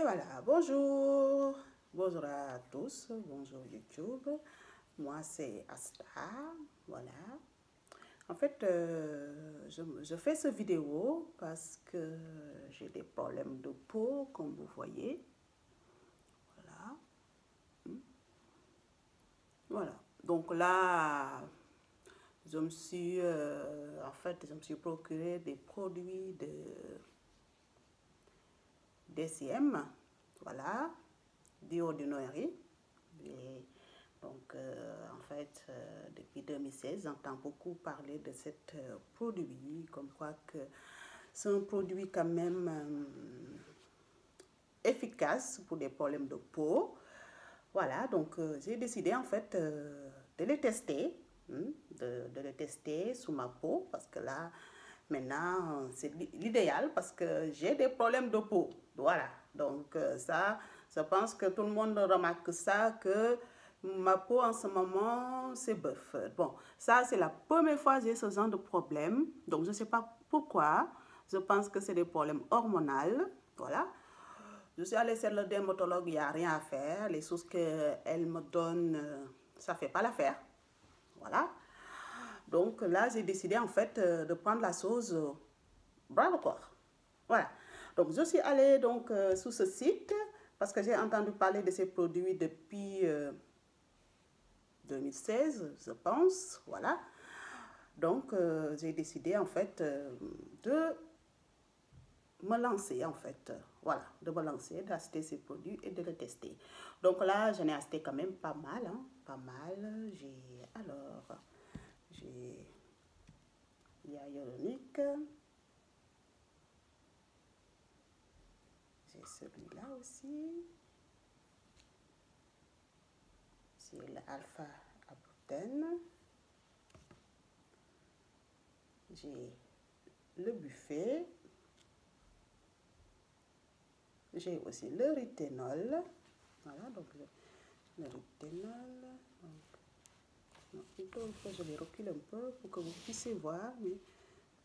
voilà, bonjour, bonjour à tous, bonjour YouTube, moi c'est Asta, voilà. En fait, je fais cette vidéo parce que j'ai des problèmes de peau, comme vous voyez, voilà. Voilà, donc là, je me suis, je me suis procuré des produits DCM, voilà, d'ordinaire. Donc, depuis 2016, j'entends beaucoup parler de ce produit, comme quoi que c'est un produit quand même efficace pour des problèmes de peau. Voilà, donc j'ai décidé en fait de le tester, de le tester sous ma peau, parce que là, maintenant, c'est l'idéal parce que j'ai des problèmes de peau. Voilà, donc ça, je pense que tout le monde remarque ça, que ma peau en ce moment, c'est bœuf. Bon, ça, c'est la première fois que j'ai ce genre de problème. Donc, je ne sais pas pourquoi. Je pense que c'est des problèmes hormonaux. Voilà. Je suis allée chez le dermatologue, il n'y a rien à faire. Les choses qu'elle me donne, ça ne fait pas l'affaire. Voilà. Donc là, j'ai décidé en fait de prendre la chose bras le corps. Voilà. Donc, je suis allée donc, sur ce site parce que j'ai entendu parler de ces produits depuis 2016, je pense. Voilà. Donc, j'ai décidé en fait de me lancer en fait. Voilà, de me lancer, d'acheter ces produits et de les tester. Donc là, j'en ai acheté quand même pas mal. Hein, pas mal. J'ai hyaluronique. J'ai celui-là aussi. C'est l'alpha-arbutin. J'ai le buffet. J'ai aussi le rétinol. Voilà, donc le rétinol. Plutôt, il faut que je les recule un peu pour que vous puissiez voir, mais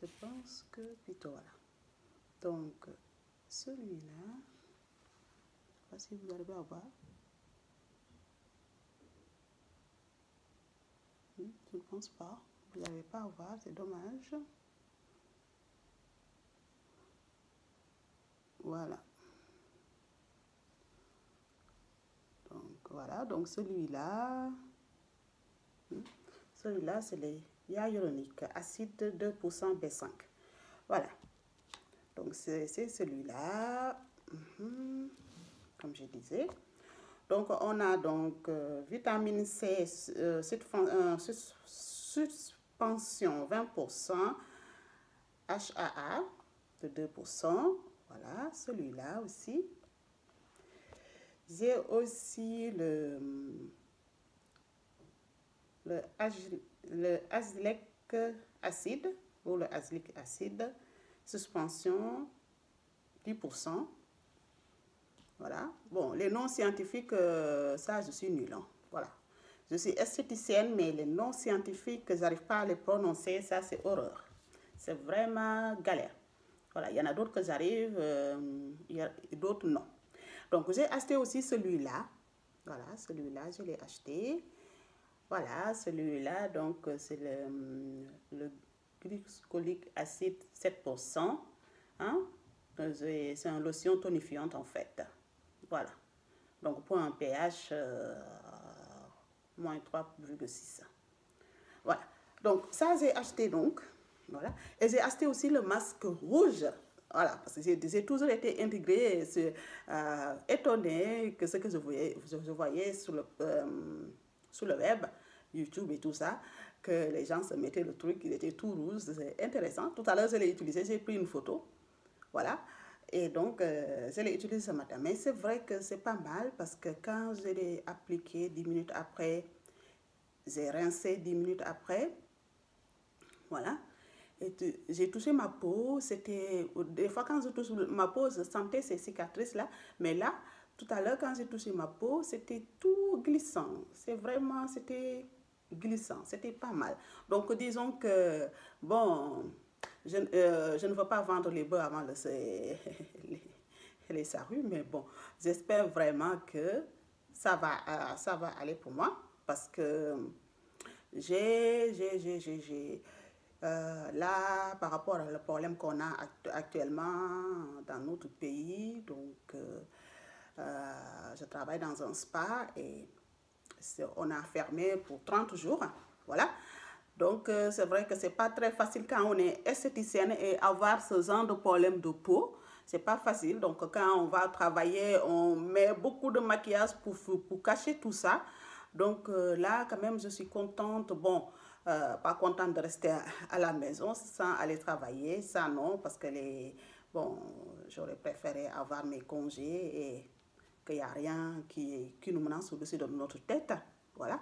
je pense que plutôt voilà. Donc, celui-là, je ne sais pas si vous arrivez à voir. Je ne pense pas. Vous n'arrivez pas à voir, c'est dommage. Voilà. Donc, voilà. Donc, celui-là, c'est les hyaluroniques, acide 2% B5. Voilà. Donc, c'est celui-là. Comme je disais. Donc, on a donc vitamine C, suspension 20%, HAA de 2%. Voilà, celui-là aussi. J'ai aussi le azelaic acide, ou le azelaic acide, suspension 10%. Voilà. Bon, les noms scientifiques, ça, je suis nulle. Hein. Voilà. Je suis esthéticienne, mais les noms scientifiques, je n'arrive pas à les prononcer, ça, c'est horreur. C'est vraiment galère. Voilà, il y en a d'autres que j'arrive, d'autres non. Donc, j'ai acheté aussi celui-là. Voilà, celui-là, je l'ai acheté. Voilà, celui-là, donc, c'est le glycolique acide 7%. Hein? C'est une lotion tonifiante, en fait. Voilà. Donc, pour un pH moins 3,6. Voilà. Donc, ça, j'ai acheté donc. Voilà. Et j'ai acheté aussi le masque rouge. Voilà. Parce que j'ai toujours été intégrée, étonnée que ce que je voyais sur le web, YouTube et tout ça, que les gens se mettaient le truc, il était tout rouge. C'est intéressant. Tout à l'heure, je l'ai utilisé, j'ai pris une photo. Voilà. Et donc, je l'ai utilisé ce matin. Mais c'est vrai que c'est pas mal parce que quand je l'ai appliqué 10 minutes après, j'ai rincé 10 minutes après. Voilà. Et j'ai touché ma peau. C'était des fois quand je touche ma peau, je sentais ces cicatrices-là. Mais là, tout à l'heure, quand j'ai touché ma peau, c'était tout glissant. C'est vraiment, c'était glissant. C'était pas mal. Donc, disons que, bon... Je ne veux pas vendre les bœufs avant les salue, mais bon, j'espère vraiment que ça va aller pour moi parce que là, par rapport au problème qu'on a actuellement dans notre pays, donc je travaille dans un spa et on a fermé pour 30 jours, voilà. Donc, c'est vrai que c'est pas très facile quand on est esthéticienne et avoir ce genre de problème de peau. C'est pas facile. Donc, quand on va travailler, on met beaucoup de maquillage pour cacher tout ça. Donc, là, quand même, je suis contente. Bon, pas contente de rester à la maison sans aller travailler. Ça, non, parce que bon, j'aurais préféré avoir mes congés et qu'il n'y a rien qui nous menace au-dessus de notre tête. Voilà.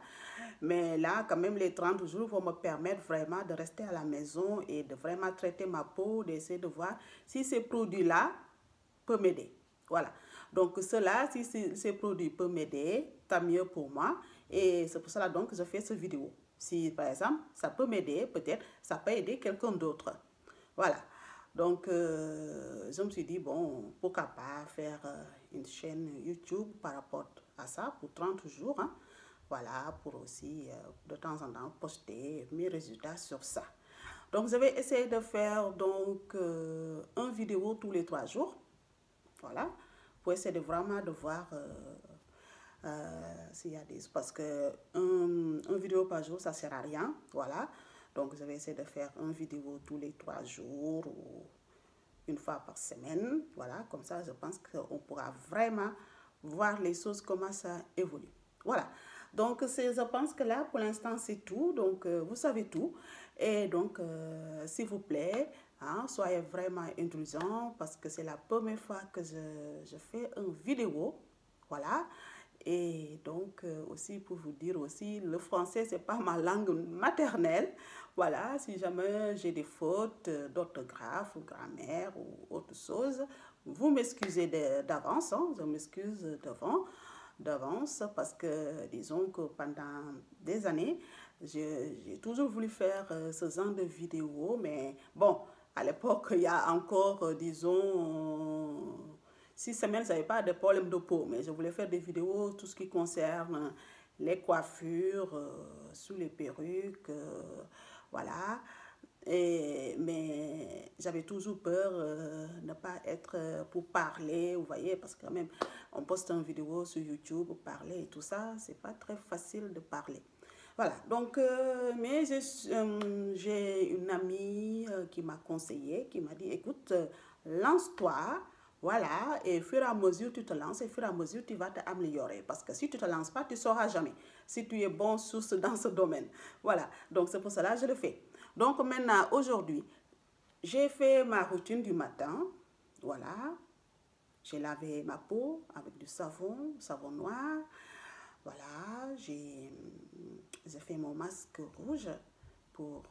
Mais là, quand même, les 30 jours vont me permettre vraiment de rester à la maison et de vraiment traiter ma peau, d'essayer de voir si ces produits-là peuvent m'aider. Voilà. Donc, cela, si ces produits peuvent m'aider, tant mieux pour moi. Et c'est pour cela donc que je fais cette vidéo. Si, par exemple, ça peut m'aider, peut-être, ça peut aider quelqu'un d'autre. Voilà. Donc, je me suis dit, bon, pourquoi pas faire une chaîne YouTube par rapport à ça pour 30 jours, hein. Voilà, pour aussi de temps en temps poster mes résultats sur ça. Donc, je vais essayer de faire donc une vidéo tous les 3 jours. Voilà, pour essayer de vraiment de voir s'il y a des... Parce que une vidéo par jour, ça ne sert à rien. Voilà, donc je vais essayer de faire une vidéo tous les 3 jours ou une fois par semaine. Voilà, comme ça, je pense qu'on pourra vraiment voir les choses, comment ça évolue. Voilà. Donc, je pense que là, pour l'instant, c'est tout. Donc, vous savez tout. Et donc, s'il vous plaît, hein, soyez vraiment indulgents parce que c'est la première fois que je fais une vidéo. Voilà. Et donc, aussi pour vous dire aussi, le français, c'est pas ma langue maternelle. Voilà, si jamais j'ai des fautes d'orthographe ou grammaire ou autre chose, vous m'excusez d'avance, hein, je m'excuse d'avance parce que disons que pendant des années, j'ai toujours voulu faire ce genre de vidéo, mais bon, à l'époque, il y a encore, disons, 6 semaines, je n'avais pas de problème de peau, mais je voulais faire des vidéos, tout ce qui concerne les coiffures, sous les perruques, voilà. Mais j'avais toujours peur de ne pas être pour parler, vous voyez, parce que quand même, on poste une vidéo sur YouTube pour parler et tout ça, c'est pas très facile de parler. Voilà, donc, mais j'ai une amie qui m'a conseillé, qui m'a dit, écoute, lance-toi, voilà, et au fur et à mesure, tu te lances, et au fur et à mesure, tu vas t'améliorer. Parce que si tu ne te lances pas, tu ne sauras jamais si tu es bon dans ce domaine. Voilà, donc c'est pour cela que je le fais. Donc maintenant, aujourd'hui, j'ai fait ma routine du matin. Voilà, j'ai lavé ma peau avec du savon noir. Voilà, j'ai fait mon masque rouge pour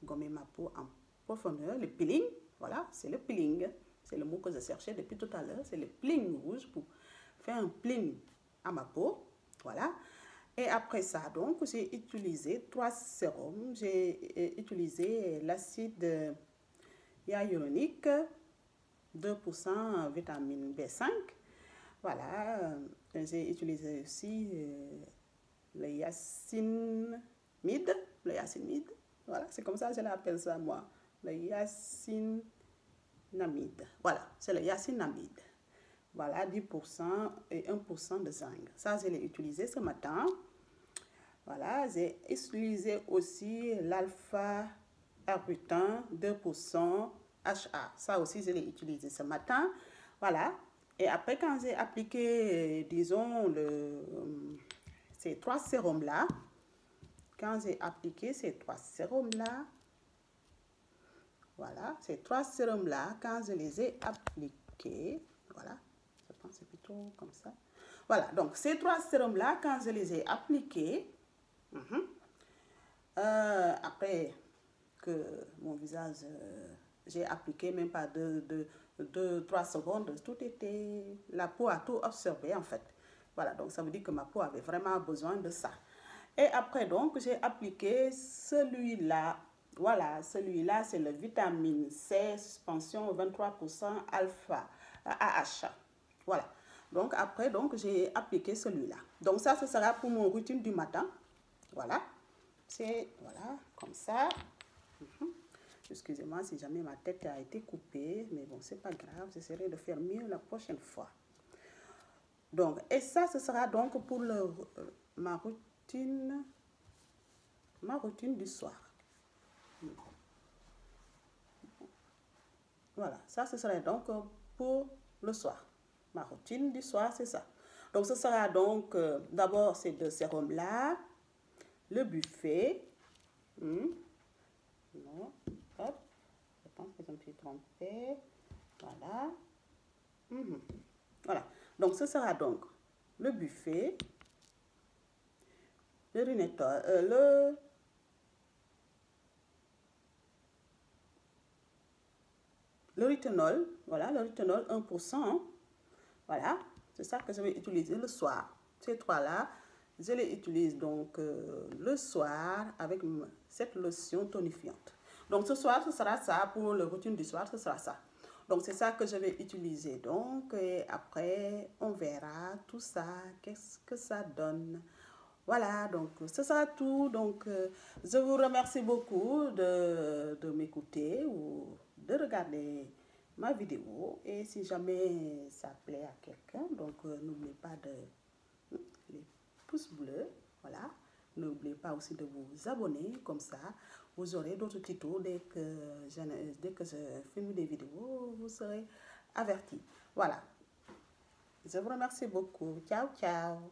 gommer ma peau en profondeur, le peeling. Voilà, c'est le peeling. C'est le mot que je cherchais depuis tout à l'heure. C'est le peeling rouge pour faire un peeling à ma peau. Voilà. Et après ça, donc, j'ai utilisé 3 sérums. J'ai utilisé l'acide hyaluronique, 2% vitamine B5. Voilà. J'ai utilisé aussi le yacinamide. Voilà, c'est comme ça que je l'appelle ça, moi. Le yacinamide. Voilà, c'est le yacinamide. Voilà, 10% et 1% de zinc. Ça, je l'ai utilisé ce matin. Voilà, j'ai utilisé aussi l'alpha-arbutin 2% HA. Ça aussi, je l'ai utilisé ce matin. Voilà. Et après, quand j'ai appliqué, disons, ces 3 sérums-là, quand j'ai appliqué ces 3 sérums-là, voilà, ces 3 sérums-là, quand je les ai appliqués, voilà, je pense que c'est plutôt comme ça. Voilà, donc ces 3 sérums-là, quand je les ai appliqués, après que mon visage, j'ai appliqué même pas 2-3 secondes, tout était, la peau a tout absorbé en fait. Voilà, donc ça veut dire que ma peau avait vraiment besoin de ça. Et après donc, j'ai appliqué celui-là. Voilà, celui-là, c'est le vitamine C, suspension 23% alpha AH. Voilà. Donc, après, donc, j'ai appliqué celui-là. Donc, ça, ce sera pour mon routine du matin. Voilà. C'est, voilà, comme ça. Excusez-moi si jamais ma tête a été coupée. Mais bon, c'est pas grave. J'essaierai de faire mieux la prochaine fois. Donc, et ça, ce sera donc pour ma routine du soir. Voilà, ça, ce serait donc pour le soir. Ma routine du soir, c'est ça. Donc, ce sera donc, d'abord, ces deux sérums-là, le buffet. Non, hop, je pense que je me suis trompée. Voilà. Voilà. Donc, ce sera donc le buffet, le Rhinathiol, le Retinol, voilà, le Retinol 1%, hein. Voilà, c'est ça que je vais utiliser le soir. Ces trois-là, je les utilise donc le soir avec cette lotion tonifiante. Donc ce soir, ce sera ça, pour le routine du soir, ce sera ça. Donc c'est ça que je vais utiliser. Donc et après, on verra tout ça, qu'est-ce que ça donne. Voilà, donc ce sera tout. Donc je vous remercie beaucoup de m'écouter ou de regarder ma vidéo. Et si jamais ça plaît à quelqu'un, donc n'oubliez pas de les pouces bleus. Voilà. N'oubliez pas aussi de vous abonner, comme ça vous aurez d'autres tutos dès que je filme des vidéos, vous serez avertis. Voilà. Je vous remercie beaucoup. Ciao, ciao.